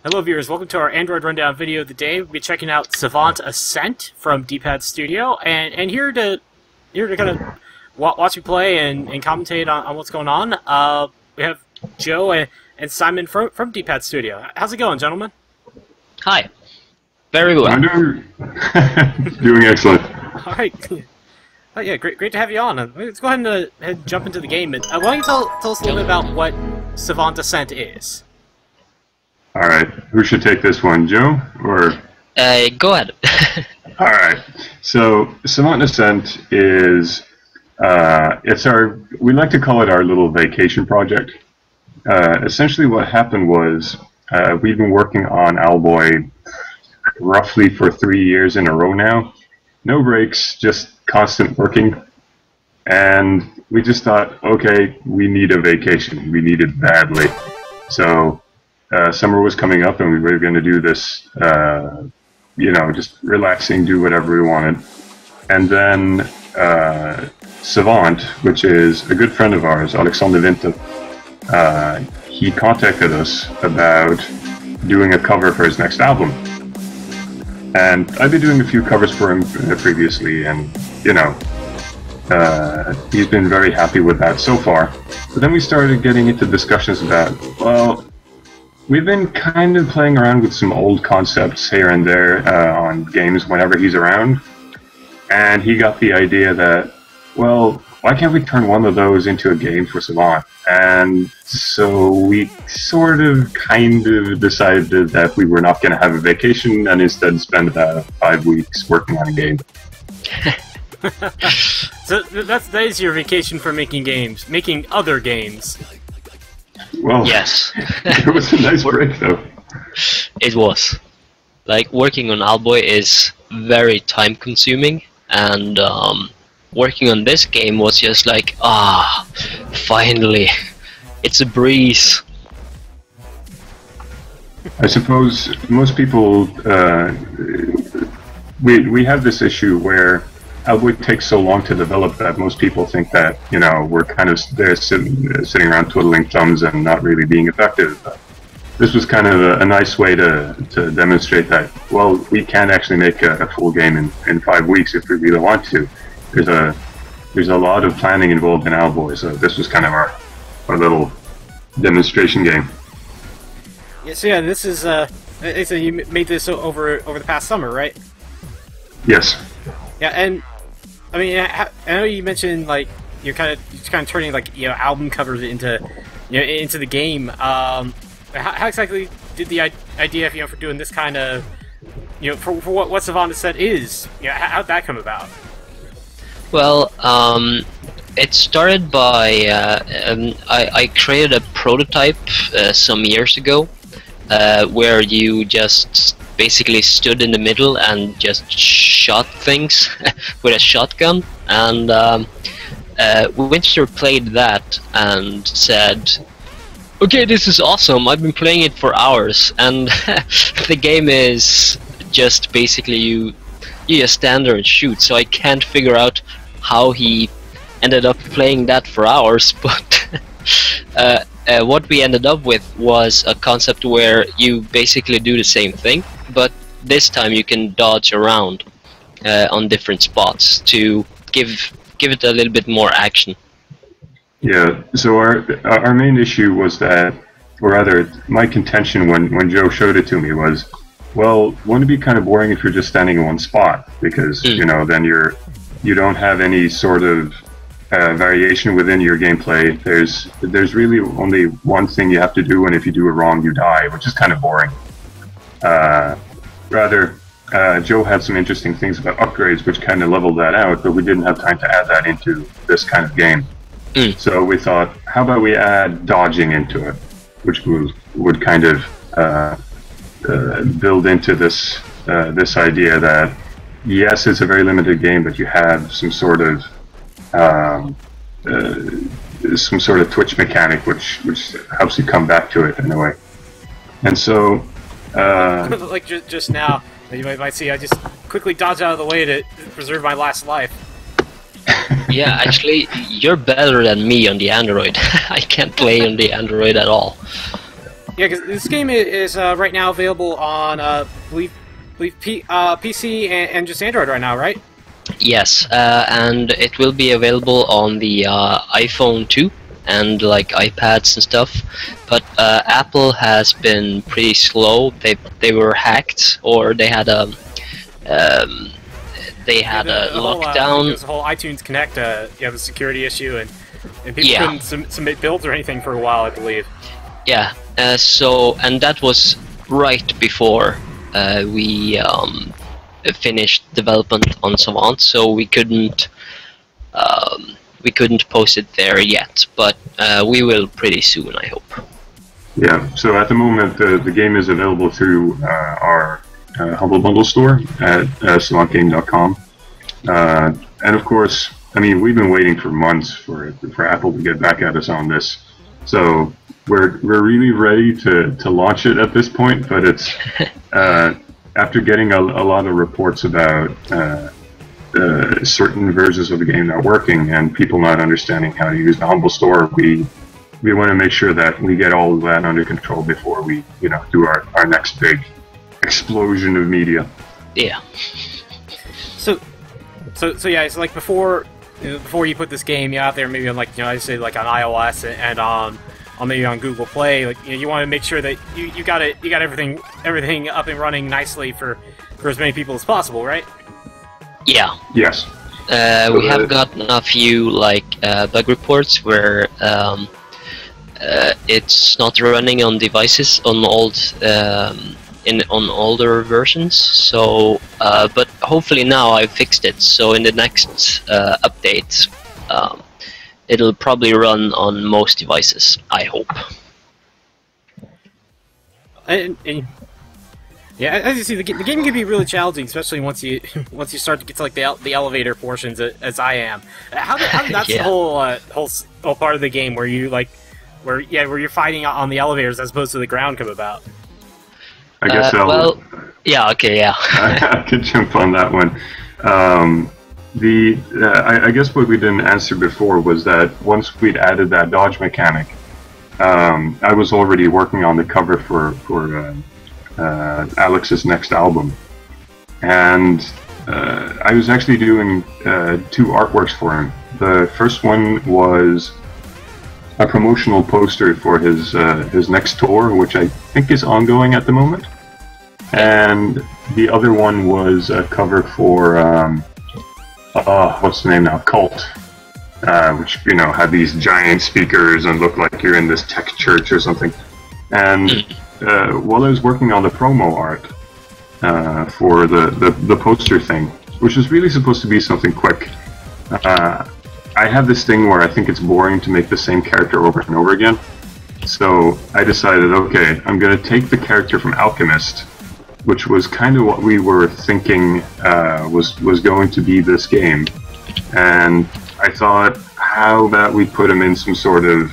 Hello viewers, welcome to our Android Rundown video of the day. We'll be checking out Savant Ascent from D-Pad Studio, and here to kind of watch me play and commentate on what's going on. We have Joe and Simon from D-Pad Studio. How's it going, gentlemen? Hi. Very well. I'm doing excellent. All right. Oh, yeah, great to have you on. Let's go ahead and jump into the game. Why don't you tell us a little bit about what Savant Ascent is? All right, who should take this one, Joe or? Go ahead. All right. So Savant Ascent is we like to call it our little vacation project. Essentially, what happened was we've been working on Owlboy roughly for 3 years in a row now. No breaks, just constant working. And we just thought, okay, we need a vacation. We need it badly. So summer was coming up, and we were going to do this, just relaxing, do whatever we wanted. And then Savant, which is a good friend of ours, Alexander Winter, he contacted us about doing a cover for his next album. And I've been doing a few covers for him previously, and, he's been very happy with that so far. But then we started getting into discussions about, well, we've been kind of playing around with some old concepts here and there on games whenever he's around. And he got the idea that, well, why can't we turn one of those into a game for Savant? And so we kind of decided that we were not going to have a vacation and instead spend about 5 weeks working on a game. So that is your vacation for making games, making other games. Well, yes. It was a nice break, though. It was. Like, working on Owlboy is very time-consuming, and working on this game was just like, finally, it's a breeze. I suppose most people, we have this issue where Owlboy takes so long to develop that most people think that, we're kind of there sitting around twiddling thumbs and not really being effective. But this was kind of a nice way to demonstrate that, well, we can actually make a full game in 5 weeks if we really want to. There's a lot of planning involved in Owlboy, so this was kind of our little demonstration game. Yes, yeah, and this is so you made this over the past summer, right? Yes. Yeah, and I mean, I know you mentioned like you're kind of turning like album covers into into the game. How exactly did the idea for doing this kind of for what Savant Ascent is? How'd that come about? Well, it started by I created a prototype some years ago where you just basically stood in the middle and just shot things with a shotgun, and Winter played that and said, okay, this is awesome, I've been playing it for hours, and the game is just basically you just stand there and shoot, so I can't figure out how he ended up playing that for hours, but what we ended up with was a concept where you basically do the same thing, but this time you can dodge around on different spots to give it a little bit more action. Yeah, so our main issue was that, or rather, my contention when Joe showed it to me was, well, wouldn't it be kind of boring if you're just standing in one spot? Because, then you don't have any sort of variation within your gameplay. There's really only one thing you have to do, and if you do it wrong, you die, which is kind of boring. Joe had some interesting things about upgrades, which kind of leveled that out, but we didn't have time to add that into this kind of game. So we thought, how about we add dodging into it, which would kind of build into this idea that, yes, it's a very limited game, but you have some sort of twitch mechanic which helps you come back to it in a way. And so like just now, you might see I just quickly dodge out of the way to preserve my last life. Yeah, actually, you're better than me on the Android. I can't play on the Android at all. Yeah, because this game is right now available on believe PC and just Android right now, right? Yes, and it will be available on the iPhone 2 and like iPads and stuff. But Apple has been pretty slow. They were hacked, or they had a lockdown. There's a whole iTunes Connect, the security issue, and people couldn't submit builds or anything for a while, I believe. Yeah. And that was right before we finished development on Savant, so we couldn't post it there yet, but we will pretty soon, I hope. Yeah, so at the moment the game is available through our Humble Bundle store at savantgame.com, and of course, I mean, we've been waiting for months for Apple to get back at us on this, so we're really ready to launch it at this point, but it's after getting a lot of reports about certain versions of the game not working and people not understanding how to use the Humble Store, we want to make sure that we get all of that under control before we do our next big explosion of media. Yeah. So yeah, it's like before you put this game out there, maybe on I say like on iOS and on maybe on Google Play, like you want to make sure that you got everything up and running nicely for as many people as possible, right? Yeah. Yes. We have gotten a few bug reports where it's not running on devices on on older versions. So, but hopefully now I've fixed it. So in the next update, it'll probably run on most devices, I hope. And yeah, as you see, the game can be really challenging, especially once you start to get to like the elevator portions, as I am. How did that's Yeah. the whole part of the game where where you're fighting on the elevators as opposed to the ground come about? I guess I could jump on that one. I guess what we didn't answer before was that once we'd added that dodge mechanic, I was already working on the cover for Alex's next album, and I was actually doing 2 artworks for him. The first one was a promotional poster for his next tour, which I think is ongoing at the moment, and the other one was a cover for what's the name now? Cult, which had these giant speakers and looked like you're in this tech church or something. And while I was working on the promo art for the poster thing, which was really supposed to be something quick, I have this thing where I think it's boring to make the same character over and over again. So I decided, okay, I'm going to take the character from Alchemist, which was kind of what we were thinking was going to be this game. And I thought, how about we put him in some sort of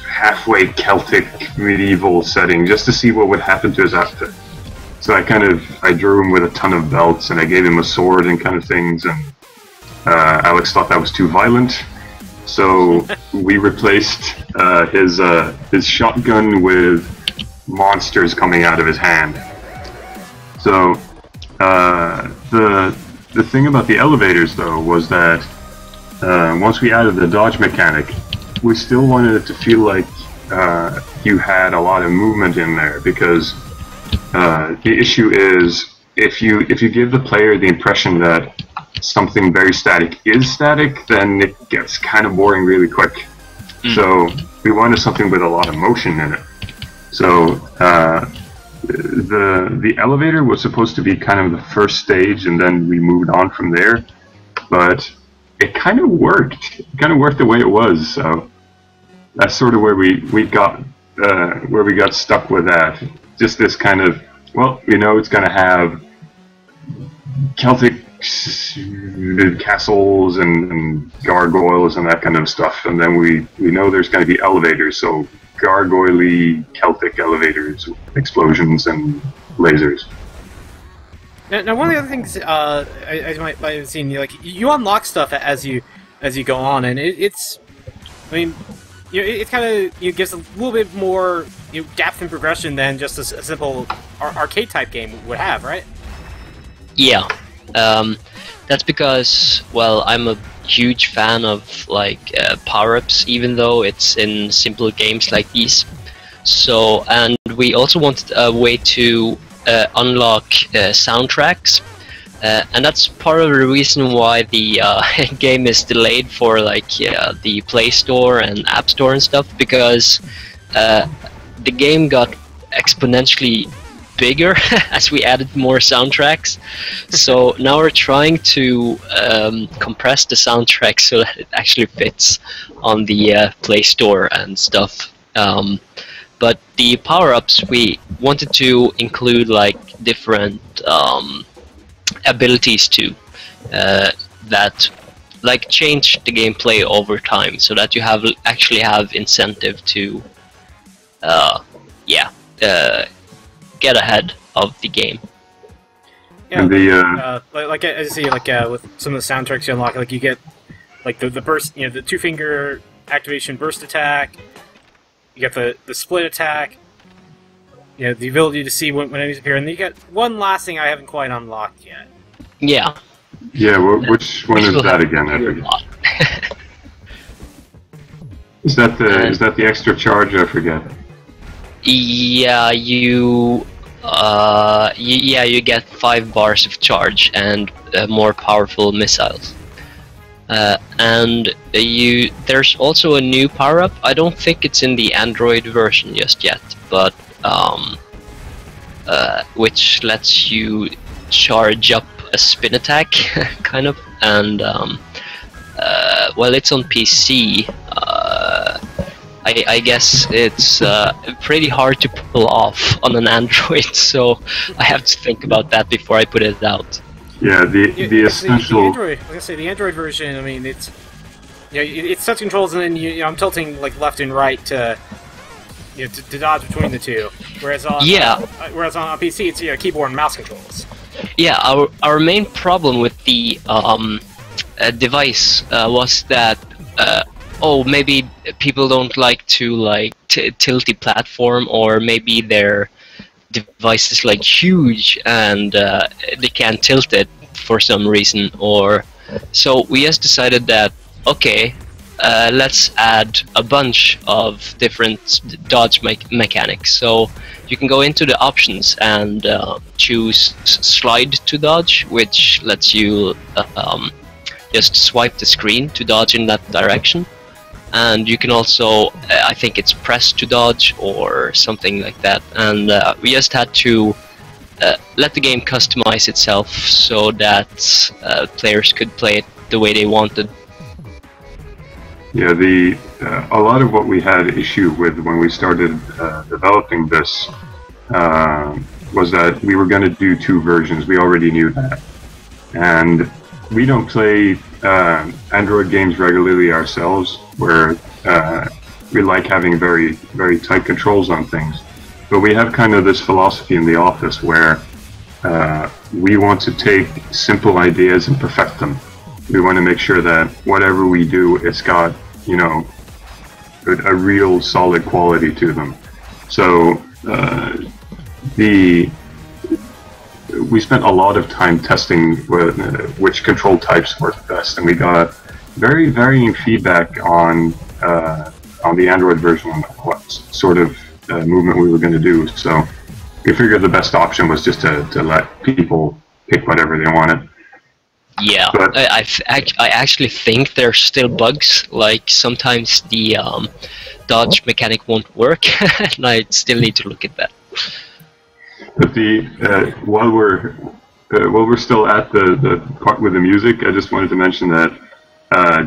halfway Celtic medieval setting just to see what would happen to his outfit. So I drew him with a ton of belts, and I gave him a sword and kind of things, and Alex thought that was too violent. So we replaced his shotgun with monsters coming out of his hand. So the thing about the elevators, though, was that once we added the dodge mechanic, we still wanted it to feel like you had a lot of movement in there, because the issue is if you give the player the impression that something very static is static, then it gets kind of boring really quick. So we wanted something with a lot of motion in it. So the elevator was supposed to be kind of the first stage, and then we moved on from there. But it kind of worked. It kind of worked the way it was. So that's sort of where we got stuck with that. Just this kind of, well, it's going to have Celtic castles and gargoyles and that kind of stuff, and then we know there's going to be elevators, so gargoyle-y Celtic elevators, explosions and lasers. Now, one of the other things I might have seen, you unlock stuff as you go on, and it's, I mean, it's kind of gives a little bit more depth and progression than just a simple arcade type game would have, right? Yeah, that's because, well, I'm a huge fan of like power-ups, even though it's in simple games like these. So, and we also wanted a way to unlock soundtracks, and that's part of the reason why the game is delayed for like the Play Store and App Store and stuff, because the game got exponentially bigger as we added more soundtracks. So now we're trying to compress the soundtrack so that it actually fits on the Play Store and stuff. But the power-ups, we wanted to include like different abilities too, that like change the gameplay over time, so that you actually have incentive to get ahead of the game. Yeah, And the like I see, like with some of the soundtracks you unlock, like you get like the burst, the 2-finger activation burst attack. You get the split attack. The ability to see when enemies appear, and then you get one last thing I haven't quite unlocked yet. Yeah. Yeah, which one is that again? I forget. Is that the extra charge? I forget. Yeah, you get 5 bars of charge and more powerful missiles. And there's also a new power-up. I don't think it's in the Android version just yet, but which lets you charge up a spin attack, kind of. And well, it's on PC. I guess it's pretty hard to pull off on an Android, so I have to think about that before I put it out. Yeah, the essential. Android, like I say, the Android version. I mean, it's it's touch controls, and then I'm tilting like left and right to to dodge between the two. Whereas on on PC, it's keyboard and mouse controls. Yeah, our main problem with the device was that maybe people don't like to tilt the platform, or maybe their device is like huge and they can't tilt it for some reason, or so we just decided that okay, let's add a bunch of different dodge mechanics. So you can go into the options and choose slide to dodge, which lets you just swipe the screen to dodge in that direction. And you can also, I think it's press to dodge or something like that. And we just had to let the game customize itself so that players could play it the way they wanted. Yeah, a lot of what we had issue with when we started developing this was that we were going to do 2 versions. We already knew that. And we don't play Android games regularly ourselves, where we like having very, very tight controls on things. But we have kind of this philosophy in the office where we want to take simple ideas and perfect them. We want to make sure that whatever we do, it's got, a real solid quality to them. So we spent a lot of time testing which control types work best, and we got very varying feedback on the Android version on what sort of movement we were going to do. So we figured the best option was just to let people pick whatever they wanted. Yeah, but I actually think there's still bugs. Like sometimes the dodge mechanic won't work, and I still need to look at that. But while we're still at the part with the music, I just wanted to mention that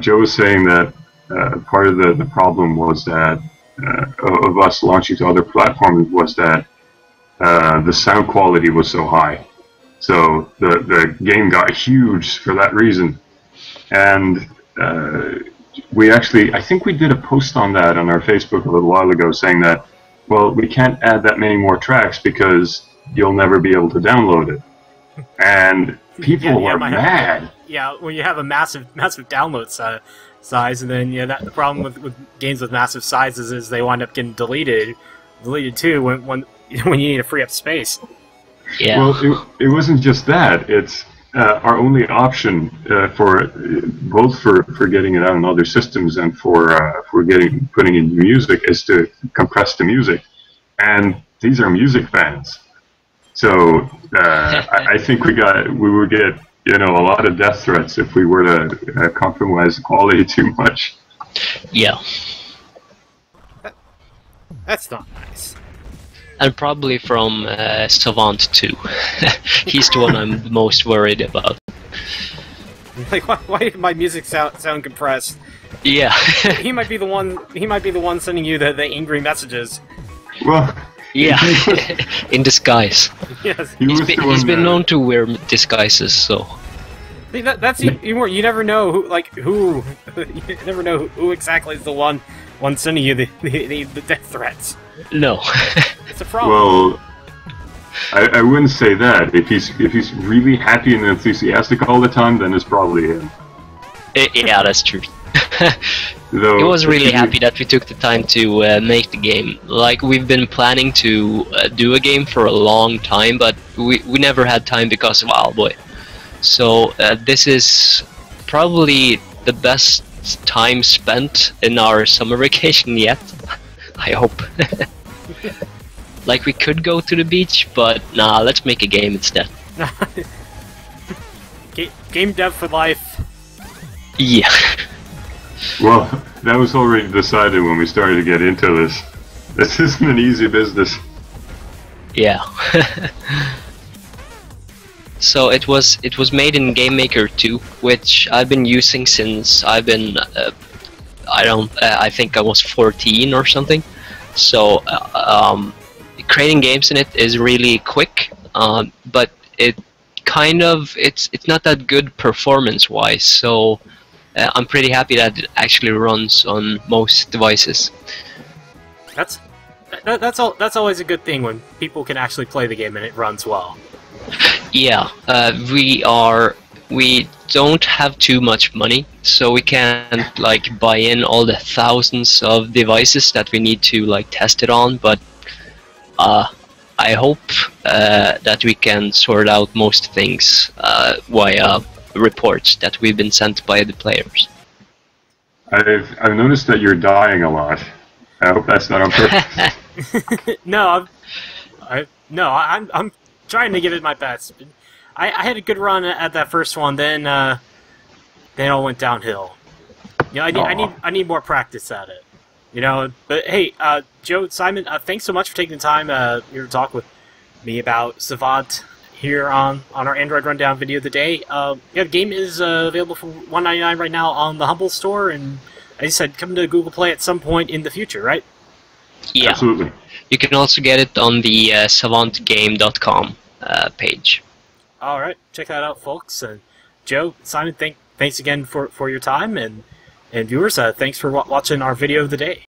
Joe was saying that part of the problem was that of us launching to other platforms was that the sound quality was so high. So the game got huge for that reason. And I think we did a post on that on our Facebook a little while ago saying that, well, we can't add that many more tracks because you'll never be able to download it. And people were mad. Yeah, when you have a massive download size, and then the problem with games with massive sizes is they wind up getting deleted too when you need to free up space. Yeah. Well, it wasn't just that. It's our only option for both for getting it out on other systems and for putting in music is to compress the music, and these are music fans. So I think we would get a lot of death threats if we were to compromise the quality too much. Yeah. That's not nice. And probably from Savant too. He's the one I'm the most worried about. Like, why did my music sound compressed? Yeah. He might be the one. He might be the one sending you the angry messages. Well. Yeah. In disguise. Yes. He's been known to wear disguises, so. See, that's you never know who you never know who exactly is the one sending you the death threats. No. It's a problem. Well, I wouldn't say that. If he's really happy and enthusiastic all the time, then it's probably him. Yeah, that's true. Though, He was really happy that we took the time to make the game. Like, we've been planning to do a game for a long time, but we never had time because of Owlboy. So this is probably the best time spent in our summer vacation yet. I hope. Like, we could go to the beach, but nah, let's make a game instead. Game dev for life. Yeah. Well, that was already decided when we started to get into this. This isn't an easy business. Yeah. So it was made in Game Maker 2, which I've been using since I've been I think I was 14 or something. So creating games in it is really quick, but it's not that good performance-wise. So I'm pretty happy that it actually runs on most devices. That's always a good thing when people can actually play the game and it runs well. Yeah, we don't have too much money, so we can't like buy in all the thousands of devices that we need to like test it on. But I hope that we can sort out most things via reports that we've been sent by the players. I've noticed that you're dying a lot. I hope that's not on purpose. No, I'm trying to give it my best. I had a good run at that first one, then it all went downhill. I need more practice at it. But hey, Joe, Simon, thanks so much for taking the time here to talk with me about Savant here on our Android Rundown video of the day. The game is available for $1.99 right now on the Humble Store, and as you said, come to Google Play at some point in the future, right? Yeah. Absolutely. You can also get it on the savantgame.com page. All right, check that out, folks. And Joe, Simon, thanks again for your time, and viewers, thanks for watching our video of the day.